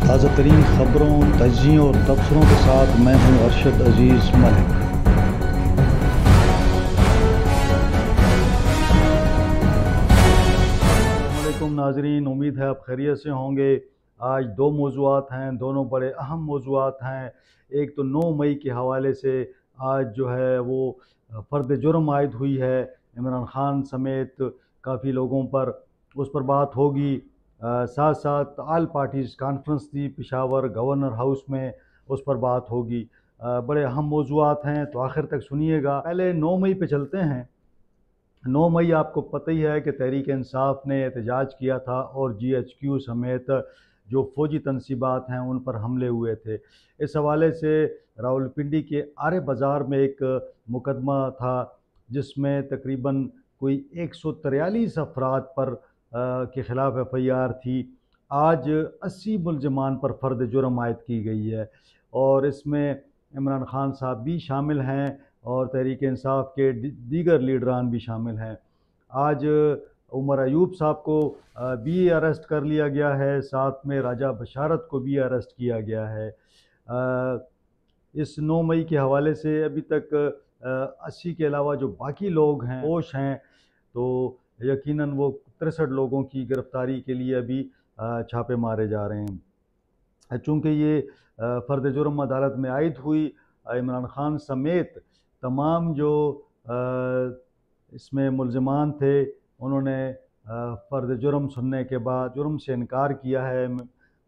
ताज़ा तरीन ख़बरों, तजियों और तबसरों के साथ मैं हूँ अरशद अजीज़ मलिक। अस्सलामुअलैकुम नाज़रीन, उम्मीद है आप खैरियत से होंगे। आज दो मौज़ूआत हैं, दोनों बड़े अहम मौज़ूआत हैं। एक तो 9 मई के हवाले से आज जो है वो फ़र्द जुर्म आयद हुई है इमरान खान समेत काफ़ी लोगों पर, उस पर बात होगी। साथ साथ ऑल पार्टीज़ कॉन्फ्रेंस थी पेशावर गवर्नर हाउस में, उस पर बात होगी। बड़े अहम मौज़ूआत हैं तो आखिर तक सुनिएगा। पहले 9 मई पे चलते हैं। 9 मई आपको पता ही है कि तहरीक इंसाफ ने एहतजाज किया था और GHQ समेत जो फ़ौजी तनसीबात हैं उन पर हमले हुए थे। इस हवाले से रावलपिंडी के आरे बाज़ार में एक मुकदमा था जिसमें तकरीबन कोई 143 अफराद पर के ख़िलाफ़ FIR थी। आज 80 मुलजमान पर फ़र्द जुर्म आयद की गई है और इसमें इमरान खान साहब भी शामिल हैं और तहरीक इंसाफ के दीगर लीडरान भी शामिल हैं। आज उमर अयूब साहब को भी अरेस्ट कर लिया गया है, साथ में राजा बशारत को भी अरेस्ट किया गया है। इस 9 मई के हवाले से अभी तक 80 के अलावा जो बाकी लोग हैं होश हैं, तो यकीनन वो 63 लोगों की गिरफ़्तारी के लिए अभी छापे मारे जा रहे हैं। चूँकि ये फ़र्द जुर्म अदालत में आयद हुई, इमरान खान समेत तमाम जो इसमें मुलजमान थे उन्होंने फ़र्द जुर्म सुनने के बाद जुर्म से इनकार किया है।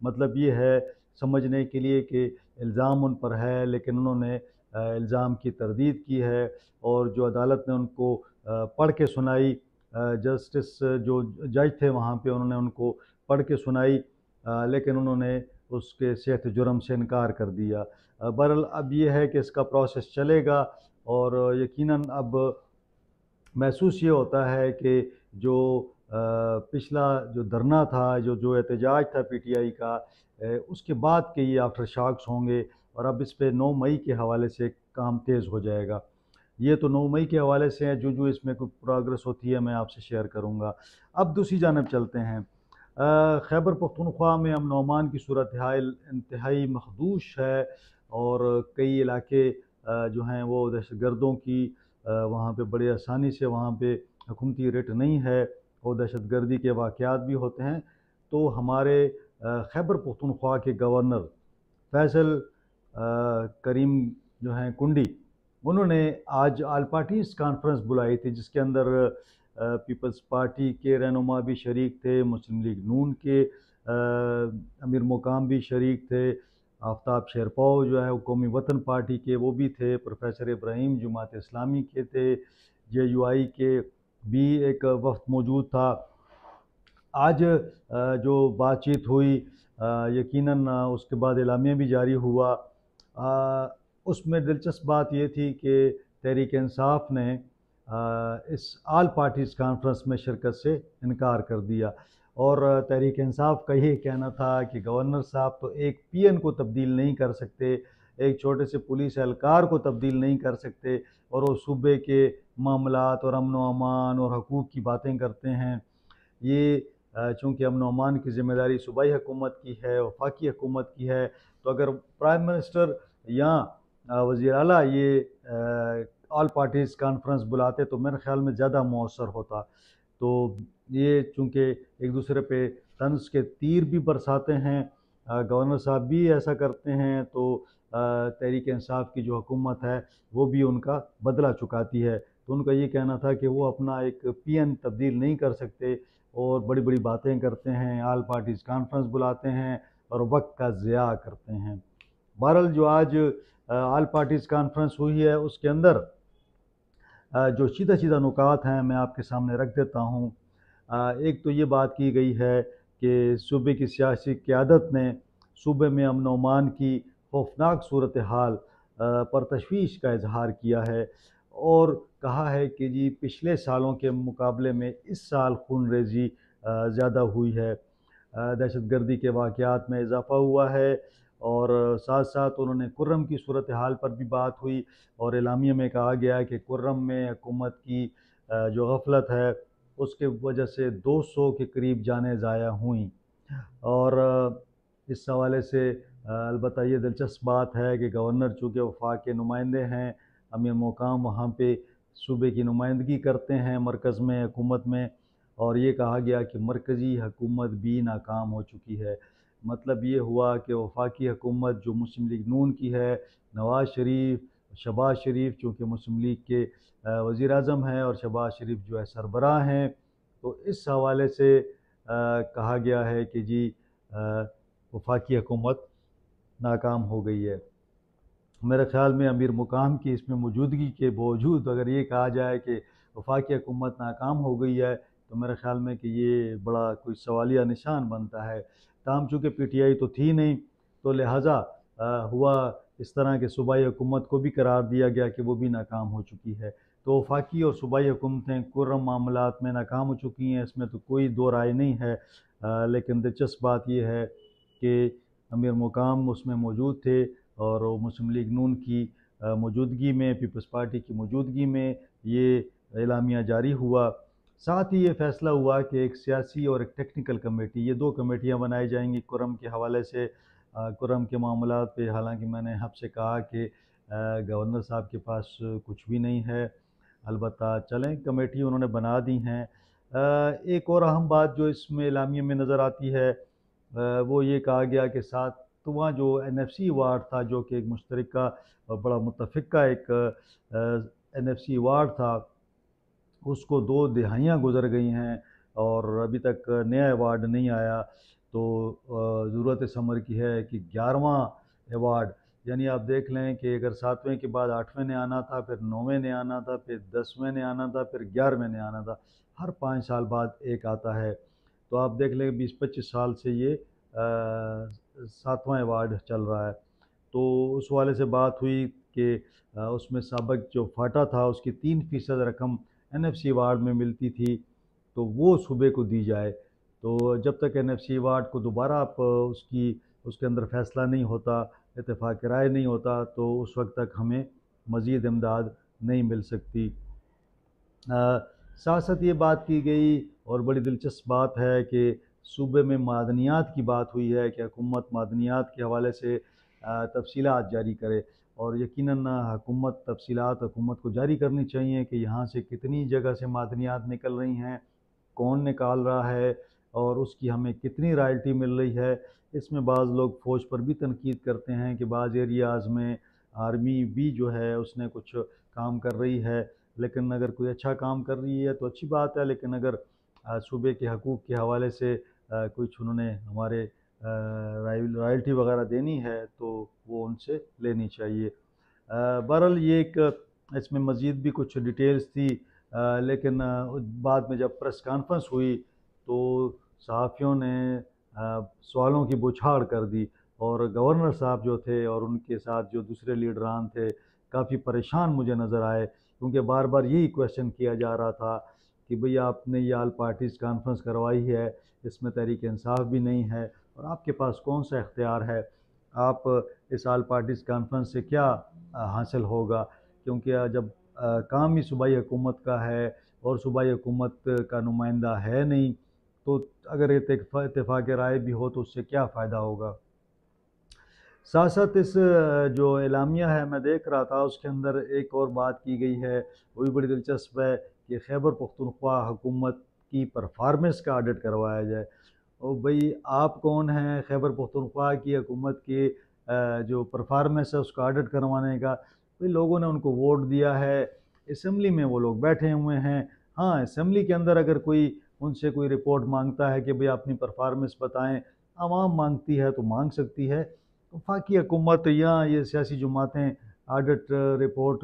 मतलब ये है समझने के लिए कि इल्ज़ाम उन पर है, लेकिन उन्होंने इल्ज़ाम की तरदीद की है और जो अदालत ने उनको पढ़ के सुनाई, जस्टिस जो जज थे वहाँ पे उन्होंने उनको पढ़ के सुनाई, लेकिन उन्होंने उसके सेहत जुर्म से इनकार कर दिया। बहरहाल अब ये है कि इसका प्रोसेस चलेगा और यकीनन अब महसूस ये होता है कि जो पिछला जो धरना था, जो एहतजाज था PTI का, उसके बाद के ये आफ्टर शॉक्स होंगे और अब इस पे 9 मई के हवाले से काम तेज़ हो जाएगा। ये तो 9 मई के हवाले से है, जो इसमें कोई प्रोग्रेस होती है मैं आपसे शेयर करूँगा। अब दूसरी जानब चलते हैं। खैबर पख्तूनख्वा में अमन व अमान की सूरत हाल इंतहाई मखदूश है और कई इलाके जो हैं वो दहशतगर्दों की वहाँ पे बड़ी आसानी से वहाँ पे हुकूमती रेट नहीं है और दहशतगर्दी के वाक़यात भी होते हैं। तो हमारे खैबर पख्तूनख्वा के गवर्नर फैसल करीम जो हैं कुंडी, उन्होंने आज ऑल पार्टीज़ कॉन्फ्रेंस बुलाई थी जिसके अंदर पीपल्स पार्टी के रहनुमा भी शरीक थे, मुस्लिम लीग नून के अमीर मुकाम भी शरीक थे, आफ्ताब शेरपाव जो है कौमी वतन पार्टी के वो भी थे, प्रोफेसर इब्राहिम जमात इस्लामी के थे, JUI के भी एक वफ़द मौजूद था। आज जो बातचीत हुई यकीनन उसके बाद एलामिया भी जारी हुआ। उसमें दिलचस्प बात ये थी कि तहरीक इंसाफ ने इस ऑल पार्टीज़ कॉन्फ्रेंस में शिरकत से इनकार कर दिया और तहरीक इंसाफ का ये कहना था कि गवर्नर साहब तो एक PN को तब्दील नहीं कर सकते, एक छोटे से पुलिस एहलकार को तब्दील नहीं कर सकते और वो सूबे के मामलात और अमन व अमान और हकूक़ की बातें करते हैं। ये चूँकि अमन व अमान की ज़िम्मेदारी सूबाई हुकूमत की है, वफाकी हुकूमत की है, तो अगर प्राइम मिनिस्टर या वज़ीर आला ये ऑल पार्टीज़ कॉन्फ्रेंस बुलाते तो मेरे ख़्याल में ज़्यादा मौसर होता। तो ये चूँकि एक दूसरे पे तंज के तीर भी बरसाते हैं, गवर्नर साहब भी ऐसा करते हैं, तो तहरीक इंसाफ की जो हुकूमत है वो भी उनका बदला चुकाती है। तो उनका ये कहना था कि वो अपना एक PN तब्दील नहीं कर सकते और बड़ी बड़ी बातें करते हैं, ऑल पार्टीज़ कॉन्फ्रेंस बुलाते हैं और वक्त का ज़िया करते हैं। बहरहाल जो आज ऑल पार्टीज़ कॉन्फ्रेंस हुई है उसके अंदर जो सीधा सीधा नुकात हैं मैं आपके सामने रख देता हूँ। एक तो ये बात की गई है कि सूबे की सियासी क़यादत ने सूबे में अमन व अमान की खौफनाक सूरत हाल पर तशवीश का इजहार किया है और कहा है कि जी पिछले सालों के मुकाबले में इस साल खून रेज़ी ज़्यादा हुई है, दहशतगर्दी के वाक़यात में इजाफ़ा हुआ है और साथ साथ उन्होंने कुर्रम की सूरत हाल पर भी बात हुई और एलामिया में कहा गया है कि कुर्रम में हुकूमत की जो गफलत है उसके वजह से 200 के करीब जानें ज़ाया हुई और इस हवाले से अलबत्ता ये दिलचस्प बात है कि गवर्नर चूँकि वफाक के नुमाइंदे हैं, अमीर मुकाम वहाँ पे सूबे की नुमाइंदगी करते हैं मरकज़ में, हुकूमत में, और ये कहा गया कि मरकज़ी हुकूमत भी नाकाम हो चुकी है। मतलब ये हुआ कि वफाकी हुकूमत जो मुस्लिम लीग नून की है, नवाज़ शरीफ, शहबाज शरीफ चूँकि मुस्लिम लीग के वज़ीर आज़म हैं और शहबाज शरीफ जो है सरबराह हैं, तो इस हवाले से कहा गया है कि जी वफाकी हुकूमत नाकाम हो गई है। मेरे ख़्याल में अमीर मुकाम की इसमें मौजूदगी के बावजूद अगर ये कहा जाए कि वफाकी हुकूमत नाकाम हो गई है, तो मेरे ख़्याल में कि ये बड़ा कोई सवालिया निशान बनता है। ताहम चूँकि PTI तो थी नहीं, तो लिहाजा हुआ इस तरह के सूबाई हुकूमत को भी करार दिया गया कि वो भी नाकाम हो चुकी है। तो वफाकी और सूबाई हुकूमतें कुर्रम मामलात में नाकाम हो चुकी हैं, इसमें तो कोई दो राय नहीं है। लेकिन दिलचस्प बात यह है कि अमीर मुकाम उसमें मौजूद थे और मुस्लिम लीग नून की मौजूदगी में, पीपल्स पार्टी की मौजूदगी में ये एलामिया जारी हुआ। साथ ही ये फ़ैसला हुआ कि एक सियासी और एक टेक्निकल कमेटी, ये दो कमेटियाँ बनाई जाएंगी कुर्रम के हवाले से। कुर्रम के मामलात पे हालांकि मैंने आपसे कहा कि गवर्नर साहब के पास कुछ भी नहीं है, अलबत्ता चलें कमेटी उन्होंने बना दी हैं। एक और अहम बात जो इसमें एलामिया में नज़र आती है वो ये कहा गया कि सातवां जो NFC वार्ड था, जो कि एक मुश्तरका और बड़ा मुतफ़िक़ा एक NFC वार्ड था, उसको 2 दिहाइयाँ गुज़र गई हैं और अभी तक नया अवार्ड नहीं आया। तो ज़रूरत इस अमर की है कि 11वां अवार्ड, यानी आप देख लें कि अगर 7वें के बाद 8वें ने आना था, फिर 9वें ने आना था, फिर 10वें ने आना था, फिर 11वें ने आना था, हर 5 साल बाद एक आता है। तो आप देख लें 20-25 साल से ये 7वां अवार्ड चल रहा है। तो उस वाले से बात हुई कि उसमें सबक जो फाटा था उसकी 3% रकम NFC वार्ड में मिलती थी, तो वो सूबे को दी जाए। तो जब तक NFC वार्ड को दोबारा आप उसके अंदर फ़ैसला नहीं होता, इत्तेफ़ाक़ राय नहीं होता, तो उस वक्त तक हमें मज़ीद इमदाद नहीं मिल सकती। साथ साथ ये बात की गई और बड़ी दिलचस्प बात है कि सूबे में मादनियात की बात हुई है कि हुकूमत मादनियात के हवाले से तफसीलात जारी करे, और यकीनन हुकूमत तफसीलात हुकूमत को जारी करनी चाहिए कि यहाँ से कितनी जगह से मादनियात निकल रही हैं, कौन निकाल रहा है और उसकी हमें कितनी रॉयल्टी मिल रही है। इसमें बाज़ लोग फ़ौज पर भी तनकीद करते हैं कि बाज़ एरियाज़ में आर्मी भी जो है उसने कुछ काम कर रही है, लेकिन अगर कोई अच्छा काम कर रही है तो अच्छी बात है, लेकिन अगर सूबे के हकूक़ के हवाले से कुछ उन्होंने हमारे रॉयल्टी वगैरह देनी है तो वो उनसे लेनी चाहिए। बहरहाल ये एक इसमें मज़ीद भी कुछ डिटेल्स थी, लेकिन बाद में जब प्रेस कॉन्फ्रेंस हुई तो सहाफ़ियों ने सवालों की बौछार कर दी और गवर्नर साहब जो थे और उनके साथ जो दूसरे लीडरान थे काफ़ी परेशान मुझे नज़र आए, क्योंकि बार बार यही क्वेश्चन किया जा रहा था कि भई आपने ये ऑल पार्टीज़ कॉन्फ्रेंस करवाई है, इसमें तहरीक इंसाफ भी नहीं है और आपके पास कौन सा इख्तियार है, आप इस ऑल पार्टीज़ कॉन्फ्रेंस से क्या हासिल होगा, क्योंकि जब काम ही सूबाई हुकूमत का है और सूबाई हुकूमत का नुमाइंदा है नहीं, तो अगर इत्तेफाक राय भी हो तो उससे क्या फ़ायदा होगा। साथ साथ इस जो एलामिया है मैं देख रहा था उसके अंदर एक और बात की गई है, वो भी बड़ी दिलचस्प है कि खैबर पख्तूनख्वा हुकूमत की परफॉर्मेंस का ऑडिट करवाया जाए। और भाई आप कौन हैं खैबर पख्तूनख्वा की हुकूमत की जो परफॉर्मेंस है उसका ऑडिट करवाने का। भाई लोगों ने उनको वोट दिया है, असम्बली में वो लोग बैठे हुए हैं। हाँ, असम्बली के अंदर अगर कोई उनसे कोई रिपोर्ट मांगता है कि भाई अपनी परफॉर्मेंस बताएं, आवाम मांगती है तो मांग सकती है। वफाकी हुकूमत या ये सियासी जमातें ऑडिट रिपोर्ट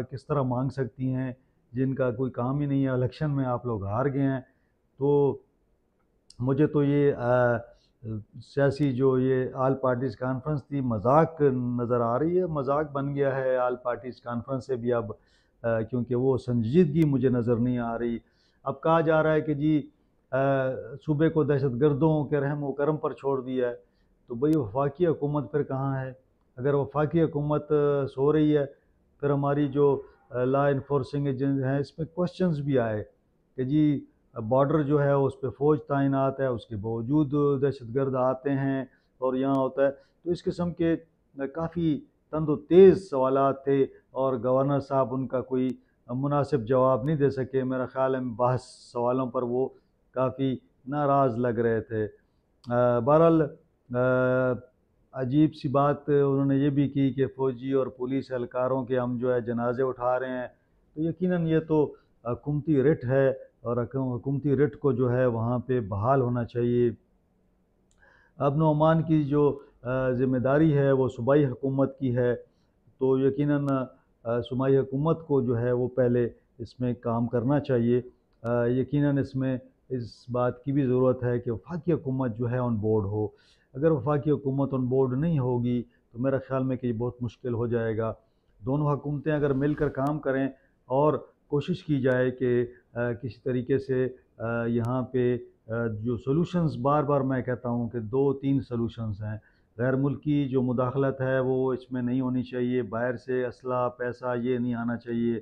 किस तरह मांग सकती हैं जिनका कोई काम ही नहीं है, इलेक्शन में आप लोग हार गए हैं। तो मुझे तो ये सियासी जो ये ऑल पार्टीज़ कॉन्फ्रेंस थी मजाक नज़र आ रही है, मजाक बन गया है ऑल पार्टीज़ कॉन्फ्रेंस से भी अब, क्योंकि वो संजीदगी मुझे नज़र नहीं आ रही। अब कहा जा रहा है कि जी सूबे को दहशतगर्दों के रहम व करम पर छोड़ दिया है, तो भाई वफाकी हुकूमत फिर कहाँ है। अगर वफाकी हुकूमत सो रही है, फिर हमारी जो लॉ इन्फोर्सिंग एजेंसी हैं इसमें क्वेश्चंस भी आए कि जी बॉर्डर जो है उस पर फ़ौज तैनात है, उसके बावजूद दहशतगर्द आते हैं और यहाँ होता है। तो इस किस्म के काफ़ी तंदो तेज़ सवालात थे और गवर्नर साहब उनका कोई मुनासिब जवाब नहीं दे सके। मेरा ख़्याल है बहस सवालों पर वो काफ़ी नाराज़ लग रहे थे। बहरहाल अजीब सी बात उन्होंने ये भी की कि फ़ौजी और पुलिस एहलकारों के हम जो है जनाजे उठा रहे हैं, तो यकीनन ये तो हुकूमती रिट है और हुकूमती रिट को जो है वहाँ पे बहाल होना चाहिए। अमन व अमान की जो ज़िम्मेदारी है वो सूबाई हुकूमत की है, तो यकीनन सूबाई हुकूमत को जो है वो पहले इसमें काम करना चाहिए। यकीनन इसमें इस बात की भी ज़रूरत है कि वफाकी हुकूमत जो है ऑन बोर्ड हो। अगर वफाकी हुकूमत ऑन बोर्ड नहीं होगी तो मेरा ख़्याल में कि ये बहुत मुश्किल हो जाएगा। दोनों हुकूमतें अगर मिलकर काम करें और कोशिश की जाए कि किसी तरीके से यहाँ पे जो सॉल्यूशंस, बार बार मैं कहता हूँ कि 2-3 सॉल्यूशंस हैं। गैर मुल्की जो मुदाखलत है वो इसमें नहीं होनी चाहिए, बाहर से असला पैसा ये नहीं आना चाहिए।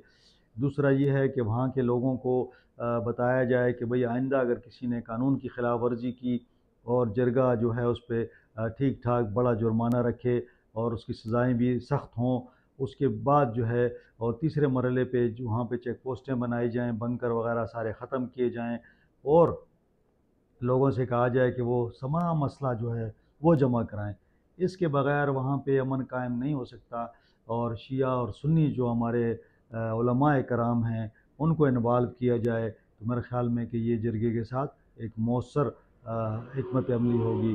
दूसरा ये है कि वहाँ के लोगों को बताया जाए कि भाई आइंदा अगर किसी ने कानून की खिलाफ वर्जी की और जरगा जो है उस पर ठीक ठाक बड़ा जुर्माना रखे और उसकी सज़ाएँ भी सख्त हों। उसके बाद जो है और तीसरे मरहले पे जो वहाँ पे चेक पोस्टें बनाई जाएँ, बंकर वगैरह सारे ख़त्म किए जाएँ और लोगों से कहा जाए कि वो तमाम मसला जो है वो जमा कराएँ। इसके बगैर वहाँ पे अमन कायम नहीं हो सकता और शिया और सुन्नी जो हमारे उलमाए कराम हैं उनको इन्वॉल्व किया जाए तो मेरे ख़्याल में कि ये जरगे के साथ एक मौसर हिकमत अमली होगी।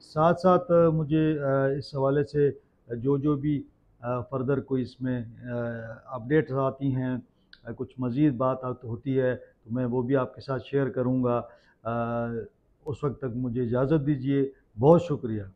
साथ साथ मुझे इस हवाले से जो भी फ़र्दर कोई इसमें अपडेट्स आती हैं, कुछ मज़ीद बात होती है तो मैं वो भी आपके साथ शेयर करूँगा। उस वक्त तक मुझे इजाज़त दीजिए। बहुत शुक्रिया।